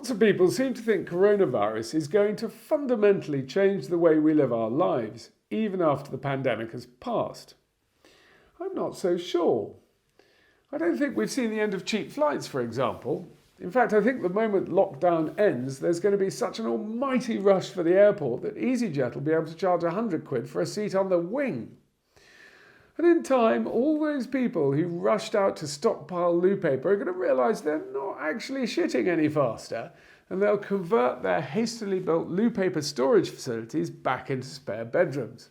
Lots of people seem to think coronavirus is going to fundamentally change the way we live our lives, even after the pandemic has passed. I'm not so sure. I don't think we've seen the end of cheap flights, for example. In fact, I think the moment lockdown ends, there's going to be such an almighty rush for the airport that EasyJet will be able to charge £100 for a seat on the wing. And in time, all those people who rushed out to stockpile loo paper are going to realise they're not actually shitting any faster, and they'll convert their hastily built loo paper storage facilities back into spare bedrooms.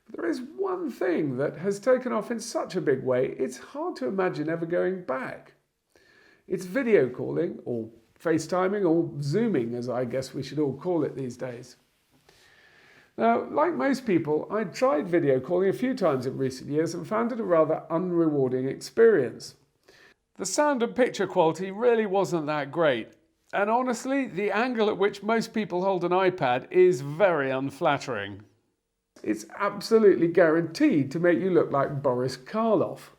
But there is one thing that has taken off in such a big way, it's hard to imagine ever going back. It's video calling, or FaceTiming, or Zooming, as I guess we should all call it these days. Now, like most people, I'd tried video calling a few times in recent years and found it a rather unrewarding experience. The sound and picture quality really wasn't that great, and honestly, the angle at which most people hold an iPad is very unflattering. It's absolutely guaranteed to make you look like Boris Karloff.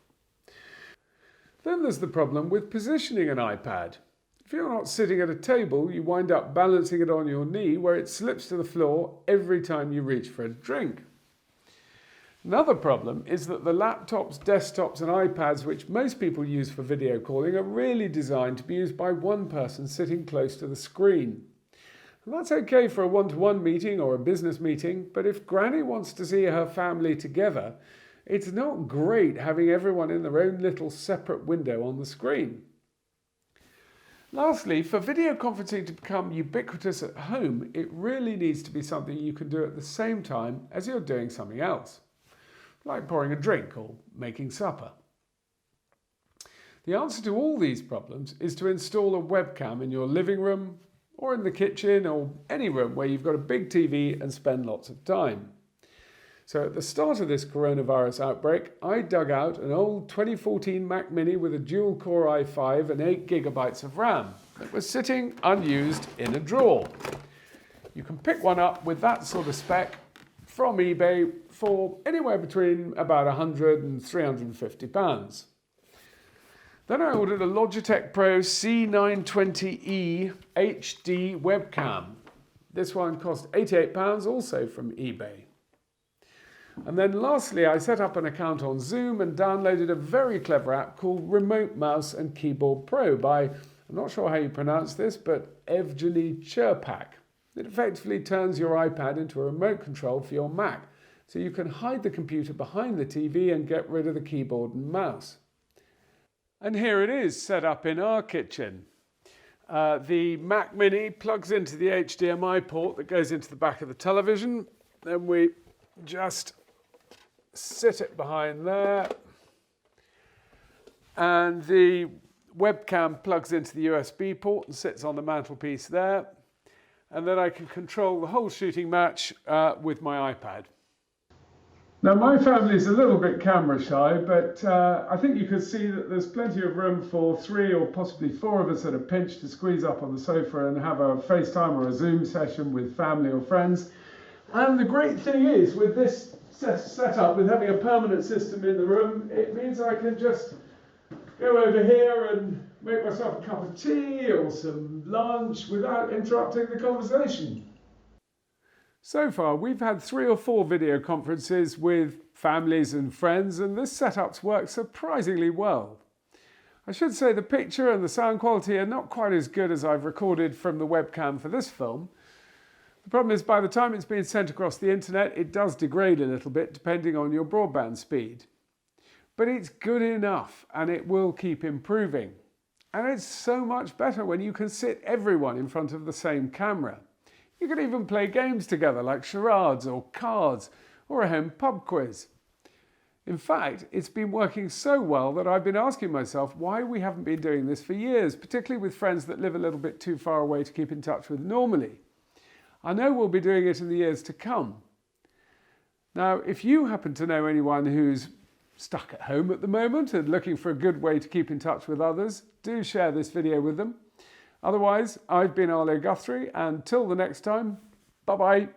Then there's the problem with positioning an iPad. If you're not sitting at a table, you wind up balancing it on your knee where it slips to the floor every time you reach for a drink. Another problem is that the laptops, desktops and iPads which most people use for video calling are really designed to be used by one person sitting close to the screen. And that's okay for a one-to-one meeting or a business meeting, but if Granny wants to see her family together, it's not great having everyone in their own little separate window on the screen. Lastly, for video conferencing to become ubiquitous at home, it really needs to be something you can do at the same time as you're doing something else, like pouring a drink or making supper. The answer to all these problems is to install a webcam in your living room or in the kitchen or any room where you've got a big TV and spend lots of time. So at the start of this coronavirus outbreak, I dug out an old 2014 Mac Mini with a dual-core i5 and 8 GB of RAM that was sitting unused in a drawer. You can pick one up with that sort of spec from eBay for anywhere between about £100 and £350. Then I ordered a Logitech Pro C920 HD webcam. This one cost £88, also from eBay. And then lastly, I set up an account on Zoom and downloaded a very clever app called Remote Mouse and Keyboard Pro by, I'm not sure how you pronounce this, but Evgeny Cherpak. It effectively turns your iPad into a remote control for your Mac, so you can hide the computer behind the TV and get rid of the keyboard and mouse. And here it is, set up in our kitchen. The Mac Mini plugs into the HDMI port that goes into the back of the television. Then we just sit it behind there, and the webcam plugs into the USB port and sits on the mantelpiece there, and then I can control the whole shooting match with my iPad. Now my family's a little bit camera shy, but I think you can see that there's plenty of room for 3 or possibly 4 of us at a pinch to squeeze up on the sofa and have a FaceTime or a Zoom session with family or friends. And the great thing is, with this setup, with having a permanent system in the room, it means I can just go over here and make myself a cup of tea or some lunch without interrupting the conversation. So far, we've had 3 or 4 video conferences with families and friends, and this setup's worked surprisingly well. I should say the picture and the sound quality are not quite as good as I've recorded from the webcam for this film. The problem is, by the time it's been sent across the internet, it does degrade a little bit depending on your broadband speed. But it's good enough, and it will keep improving. And it's so much better when you can sit everyone in front of the same camera. You can even play games together like charades or cards or a home pub quiz. In fact, it's been working so well that I've been asking myself why we haven't been doing this for years, particularly with friends that live a little bit too far away to keep in touch with normally. I know we'll be doing it in the years to come. Now, if you happen to know anyone who's stuck at home at the moment and looking for a good way to keep in touch with others, do share this video with them. Otherwise, I've been Arlo Guthrie, and till the next time, bye-bye.